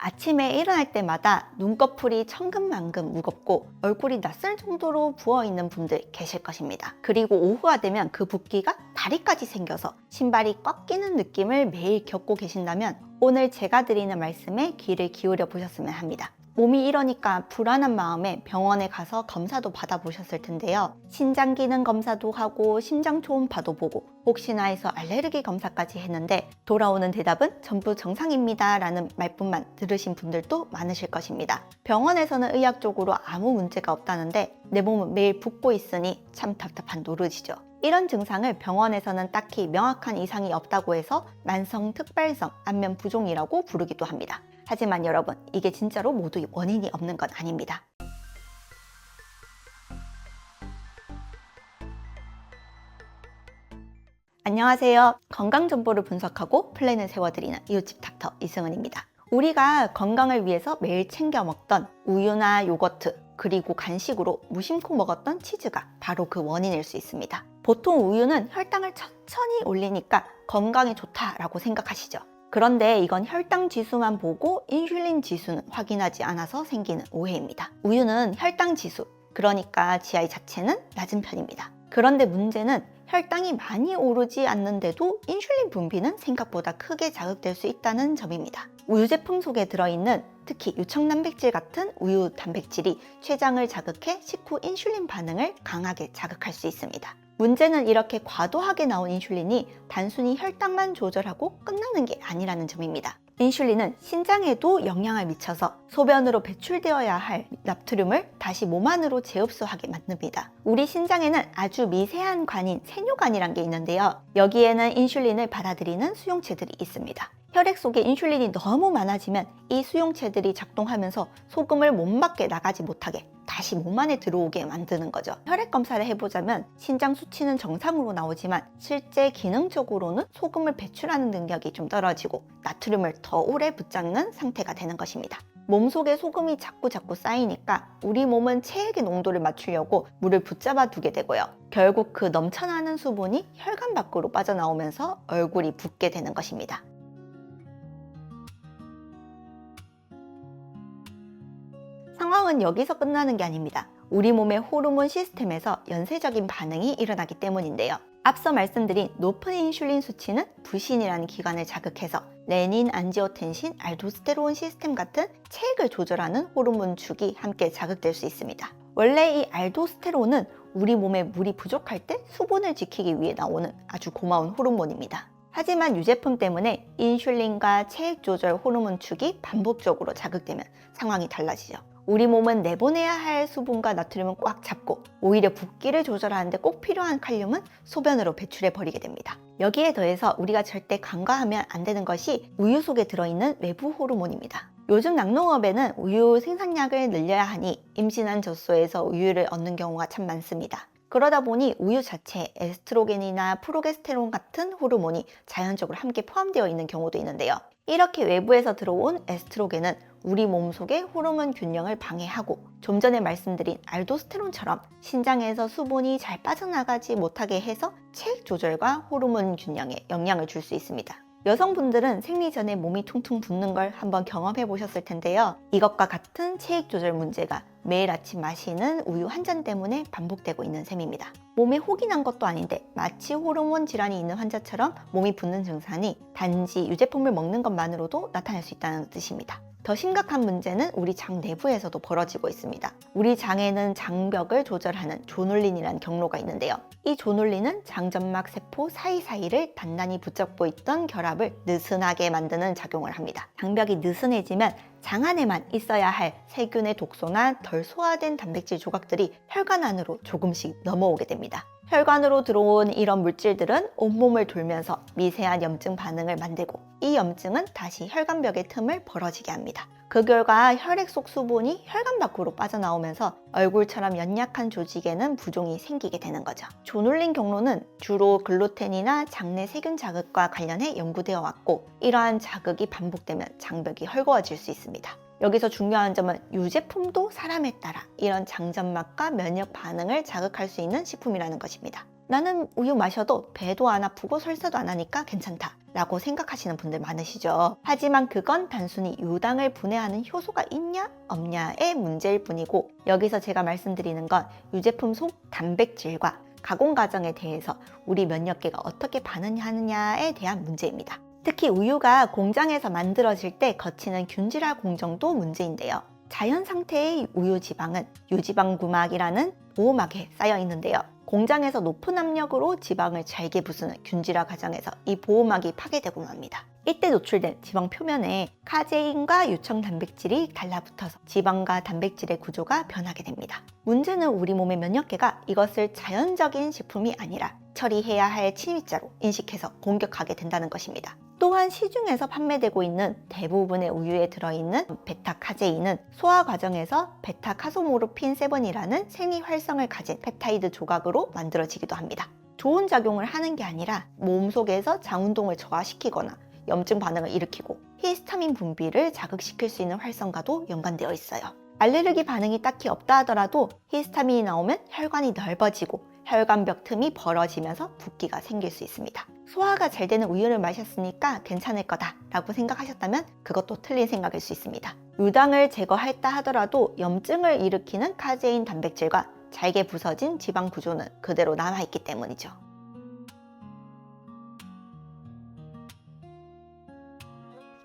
아침에 일어날 때마다 눈꺼풀이 천근만근 무겁고 얼굴이 낯설 정도로 부어있는 분들 계실 것입니다. 그리고 오후가 되면 그 붓기가 다리까지 생겨서 신발이 꽉 끼는 느낌을 매일 겪고 계신다면 오늘 제가 드리는 말씀에 귀를 기울여 보셨으면 합니다. 몸이 이러니까 불안한 마음에 병원에 가서 검사도 받아보셨을 텐데요. 신장 기능 검사도 하고 심장 초음파도 보고 혹시나 해서 알레르기 검사까지 했는데 돌아오는 대답은 전부 정상입니다 라는 말뿐만 들으신 분들도 많으실 것입니다. 병원에서는 의학적으로 아무 문제가 없다는데 내 몸은 매일 붓고 있으니 참 답답한 노릇이죠. 이런 증상을 병원에서는 딱히 명확한 이상이 없다고 해서 만성 특발성 안면 부종이라고 부르기도 합니다. 하지만 여러분, 이게 진짜로 모두 원인이 없는 건 아닙니다. 안녕하세요. 건강 정보를 분석하고 플랜을 세워드리는 이웃집 닥터 이승은입니다. 우리가 건강을 위해서 매일 챙겨 먹던 우유나 요거트, 그리고 간식으로 무심코 먹었던 치즈가 바로 그 원인일 수 있습니다. 보통 우유는 혈당을 천천히 올리니까 건강에 좋다라고 생각하시죠. 그런데 이건 혈당 지수만 보고 인슐린 지수는 확인하지 않아서 생기는 오해입니다. 우유는 혈당 지수, 그러니까 GI 자체는 낮은 편입니다. 그런데 문제는 혈당이 많이 오르지 않는데도 인슐린 분비는 생각보다 크게 자극될 수 있다는 점입니다. 우유 제품 속에 들어있는 특히 유청단백질 같은 우유 단백질이 췌장을 자극해 식후 인슐린 반응을 강하게 자극할 수 있습니다. 문제는 이렇게 과도하게 나온 인슐린이 단순히 혈당만 조절하고 끝나는 게 아니라는 점입니다. 인슐린은 신장에도 영향을 미쳐서 소변으로 배출되어야 할 나트륨을 다시 몸 안으로 재흡수하게 만듭니다. 우리 신장에는 아주 미세한 관인 세뇨관이란 게 있는데요. 여기에는 인슐린을 받아들이는 수용체들이 있습니다. 혈액 속에 인슐린이 너무 많아지면 이 수용체들이 작동하면서 소금을 몸 밖에 나가지 못하게 다시 몸 안에 들어오게 만드는 거죠. 혈액 검사를 해보자면 신장 수치는 정상으로 나오지만 실제 기능적으로는 소금을 배출하는 능력이 좀 떨어지고 나트륨을 더 오래 붙잡는 상태가 되는 것입니다. 몸속에 소금이 자꾸 쌓이니까 우리 몸은 체액의 농도를 맞추려고 물을 붙잡아 두게 되고요. 결국 그 넘쳐나는 수분이 혈관 밖으로 빠져나오면서 얼굴이 붓게 되는 것입니다. 상황은 여기서 끝나는 게 아닙니다. 우리 몸의 호르몬 시스템에서 연쇄적인 반응이 일어나기 때문인데요. 앞서 말씀드린 높은 인슐린 수치는 부신이라는 기관을 자극해서 레닌, 안지오텐신, 알도스테론 시스템 같은 체액을 조절하는 호르몬 축이 함께 자극될 수 있습니다. 원래 이 알도스테론은 우리 몸에 물이 부족할 때 수분을 지키기 위해 나오는 아주 고마운 호르몬입니다. 하지만 유제품 때문에 인슐린과 체액 조절 호르몬 축이 반복적으로 자극되면 상황이 달라지죠. 우리 몸은 내보내야 할 수분과 나트륨은 꽉 잡고 오히려 붓기를 조절하는데 꼭 필요한 칼륨은 소변으로 배출해 버리게 됩니다. 여기에 더해서 우리가 절대 간과하면 안 되는 것이 우유 속에 들어있는 외부 호르몬입니다. 요즘 낙농업에는 우유 생산량을 늘려야 하니 임신한 젖소에서 우유를 얻는 경우가 참 많습니다. 그러다 보니 우유 자체에 에스트로겐이나 프로게스테론 같은 호르몬이 자연적으로 함께 포함되어 있는 경우도 있는데요. 이렇게 외부에서 들어온 에스트로겐은 우리 몸속의 호르몬 균형을 방해하고 좀 전에 말씀드린 알도스테론처럼 신장에서 수분이 잘 빠져나가지 못하게 해서 체액 조절과 호르몬 균형에 영향을 줄 수 있습니다. 여성분들은 생리 전에 몸이 퉁퉁 붓는 걸 한번 경험해 보셨을 텐데요. 이것과 같은 체액 조절 문제가 매일 아침 마시는 우유 한 잔 때문에 반복되고 있는 셈입니다. 몸에 혹이 난 것도 아닌데 마치 호르몬 질환이 있는 환자처럼 몸이 붓는 증상이 단지 유제품을 먹는 것만으로도 나타날 수 있다는 뜻입니다. 더 심각한 문제는 우리 장 내부에서도 벌어지고 있습니다. 우리 장에는 장벽을 조절하는 조눌린이라는 경로가 있는데요. 이 조눌린은 장점막 세포 사이사이를 단단히 붙잡고 있던 결합을 느슨하게 만드는 작용을 합니다. 장벽이 느슨해지면 장 안에만 있어야 할 세균의 독소나 덜 소화된 단백질 조각들이 혈관 안으로 조금씩 넘어오게 됩니다. 혈관으로 들어온 이런 물질들은 온몸을 돌면서 미세한 염증 반응을 만들고 이 염증은 다시 혈관벽의 틈을 벌어지게 합니다. 그 결과 혈액 속 수분이 혈관 밖으로 빠져나오면서 얼굴처럼 연약한 조직에는 부종이 생기게 되는 거죠. 조눌린 경로는 주로 글루텐이나 장내 세균 자극과 관련해 연구되어 왔고 이러한 자극이 반복되면 장벽이 헐거워질 수 있습니다. 여기서 중요한 점은 유제품도 사람에 따라 이런 장점막과 면역 반응을 자극할 수 있는 식품이라는 것입니다. 나는 우유 마셔도 배도 안 아프고 설사도 안 하니까 괜찮다 라고 생각하시는 분들 많으시죠. 하지만 그건 단순히 유당을 분해하는 효소가 있냐 없냐의 문제일 뿐이고, 여기서 제가 말씀드리는 건 유제품 속 단백질과 가공 과정에 대해서 우리 면역계가 어떻게 반응하느냐에 대한 문제입니다. 특히 우유가 공장에서 만들어질 때 거치는 균질화 공정도 문제인데요. 자연 상태의 우유 지방은 유지방구막이라는 보호막에 쌓여 있는데요. 공장에서 높은 압력으로 지방을 잘게 부수는 균질화 과정에서 이 보호막이 파괴되고 맙니다. 이때 노출된 지방 표면에 카제인과 유청 단백질이 달라붙어서 지방과 단백질의 구조가 변하게 됩니다. 문제는 우리 몸의 면역계가 이것을 자연적인 식품이 아니라 처리해야 할 침입자로 인식해서 공격하게 된다는 것입니다. 또한 시중에서 판매되고 있는 대부분의 우유에 들어있는 베타카제인은 소화 과정에서 베타카소모르핀 7이라는 생리 활성을 가진 펩타이드 조각으로 만들어지기도 합니다. 좋은 작용을 하는 게 아니라 몸속에서 장운동을 저하시키거나 염증 반응을 일으키고 히스타민 분비를 자극시킬 수 있는 활성과도 연관되어 있어요. 알레르기 반응이 딱히 없다 하더라도 히스타민이 나오면 혈관이 넓어지고 혈관벽 틈이 벌어지면서 붓기가 생길 수 있습니다. 소화가 잘 되는 우유를 마셨으니까 괜찮을 거다 라고 생각하셨다면 그것도 틀린 생각일 수 있습니다. 유당을 제거했다 하더라도 염증을 일으키는 카제인 단백질과 잘게 부서진 지방 구조는 그대로 남아있기 때문이죠.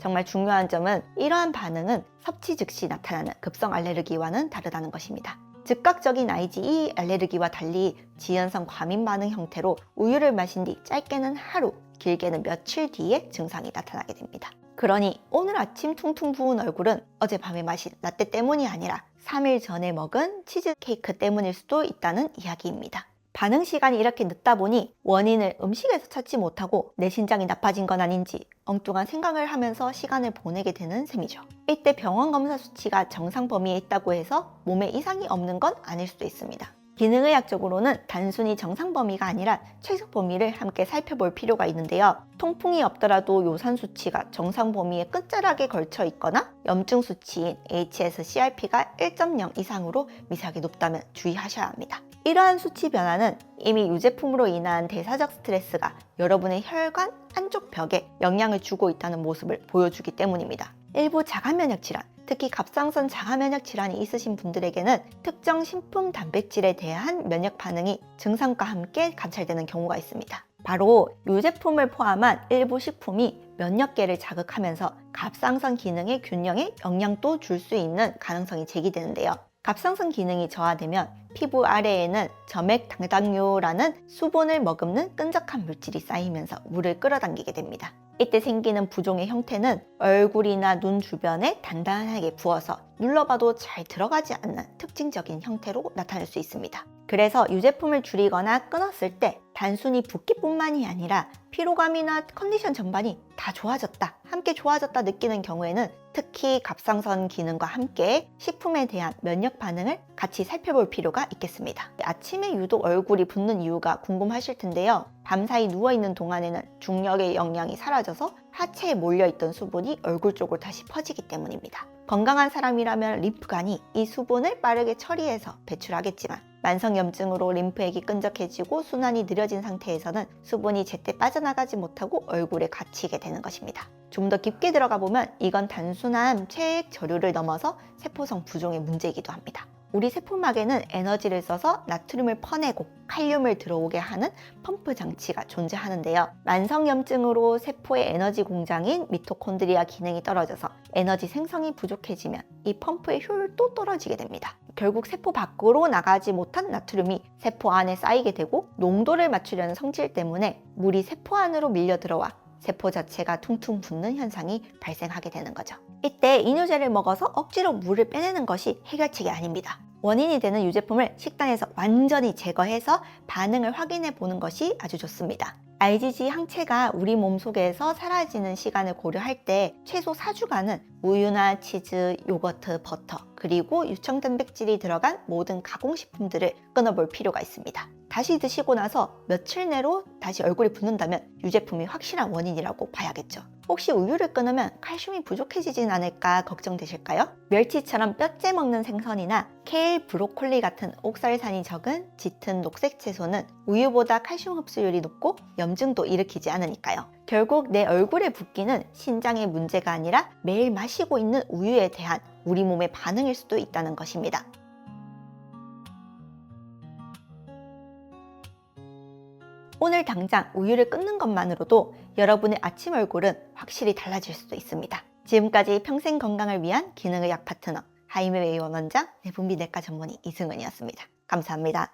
정말 중요한 점은 이러한 반응은 섭취 즉시 나타나는 급성 알레르기와는 다르다는 것입니다. 즉각적인 IgE 알레르기와 달리 지연성 과민 반응 형태로 우유를 마신 뒤 짧게는 하루, 길게는 며칠 뒤에 증상이 나타나게 됩니다. 그러니 오늘 아침 퉁퉁 부은 얼굴은 어젯밤에 마신 라떼 때문이 아니라 3일 전에 먹은 치즈케이크 때문일 수도 있다는 이야기입니다. 반응 시간이 이렇게 늦다 보니 원인을 음식에서 찾지 못하고 내 신장이 나빠진 건 아닌지 엉뚱한 생각을 하면서 시간을 보내게 되는 셈이죠. 이때 병원 검사 수치가 정상 범위에 있다고 해서 몸에 이상이 없는 건 아닐 수도 있습니다. 기능의학적으로는 단순히 정상 범위가 아니라 최소 범위를 함께 살펴볼 필요가 있는데요. 통풍이 없더라도 요산 수치가 정상 범위에 끝자락에 걸쳐 있거나 염증 수치인 HSCRP가 1.0 이상으로 미세하게 높다면 주의하셔야 합니다. 이러한 수치 변화는 이미 유제품으로 인한 대사적 스트레스가 여러분의 혈관 한쪽 벽에 영향을 주고 있다는 모습을 보여주기 때문입니다. 일부 자가면역 질환, 특히 갑상선 자가면역 질환이 있으신 분들에게는 특정 식품 단백질에 대한 면역 반응이 증상과 함께 관찰되는 경우가 있습니다. 바로 유제품을 포함한 일부 식품이 면역계를 자극하면서 갑상선 기능의 균형에 영향도 줄 수 있는 가능성이 제기되는데요. 갑상선 기능이 저하되면 피부 아래에는 점액당당류라는 수분을 머금는 끈적한 물질이 쌓이면서 물을 끌어당기게 됩니다. 이때 생기는 부종의 형태는 얼굴이나 눈 주변에 단단하게 부어서 눌러봐도 잘 들어가지 않는 특징적인 형태로 나타날 수 있습니다. 그래서 유제품을 줄이거나 끊었을 때 단순히 붓기뿐만이 아니라 피로감이나 컨디션 전반이 다 좋아졌다, 함께 좋아졌다 느끼는 경우에는 특히 갑상선 기능과 함께 식품에 대한 면역 반응을 같이 살펴볼 필요가 있겠습니다. 아침에 유독 얼굴이 붓는 이유가 궁금하실 텐데요. 밤사이 누워있는 동안에는 중력의 영향이 사라져서 하체에 몰려있던 수분이 얼굴 쪽으로 다시 퍼지기 때문입니다. 건강한 사람이라면 림프관이 이 수분을 빠르게 처리해서 배출하겠지만 만성염증으로 림프액이 끈적해지고 순환이 느려진 상태에서는 수분이 제때 빠져나가지 못하고 얼굴에 갇히게 되는 것입니다. 좀 더 깊게 들어가 보면 이건 단순한 체액 저류를 넘어서 세포성 부종의 문제이기도 합니다. 우리 세포막에는 에너지를 써서 나트륨을 퍼내고 칼륨을 들어오게 하는 펌프 장치가 존재하는데요. 만성염증으로 세포의 에너지 공장인 미토콘드리아 기능이 떨어져서 에너지 생성이 부족해지면 이 펌프의 효율도 떨어지게 됩니다. 결국 세포 밖으로 나가지 못한 나트륨이 세포 안에 쌓이게 되고 농도를 맞추려는 성질 때문에 물이 세포 안으로 밀려 들어와 세포 자체가 퉁퉁 붓는 현상이 발생하게 되는 거죠. 이때 이뇨제를 먹어서 억지로 물을 빼내는 것이 해결책이 아닙니다. 원인이 되는 유제품을 식단에서 완전히 제거해서 반응을 확인해 보는 것이 아주 좋습니다. IgG 항체가 우리 몸속에서 사라지는 시간을 고려할 때 최소 4주간은 우유나 치즈, 요거트, 버터, 그리고 유청 단백질이 들어간 모든 가공식품들을 끊어볼 필요가 있습니다. 다시 드시고 나서 며칠 내로 다시 얼굴이 붓는다면 유제품이 확실한 원인이라고 봐야겠죠. 혹시 우유를 끊으면 칼슘이 부족해지진 않을까 걱정되실까요? 멸치처럼 뼈째 먹는 생선이나 케일, 브로콜리 같은 옥살산이 적은 짙은 녹색 채소는 우유보다 칼슘 흡수율이 높고 염증도 일으키지 않으니까요. 결국 내 얼굴에 붓기는 신장의 문제가 아니라 매일 마시고 있는 우유에 대한 우리 몸의 반응일 수도 있다는 것입니다. 오늘 당장 우유를 끊는 것만으로도 여러분의 아침 얼굴은 확실히 달라질 수도 있습니다. 지금까지 평생 건강을 위한 기능의학 파트너 하이메웨이원 원장 내분비내과 전문의 이승은이었습니다. 감사합니다.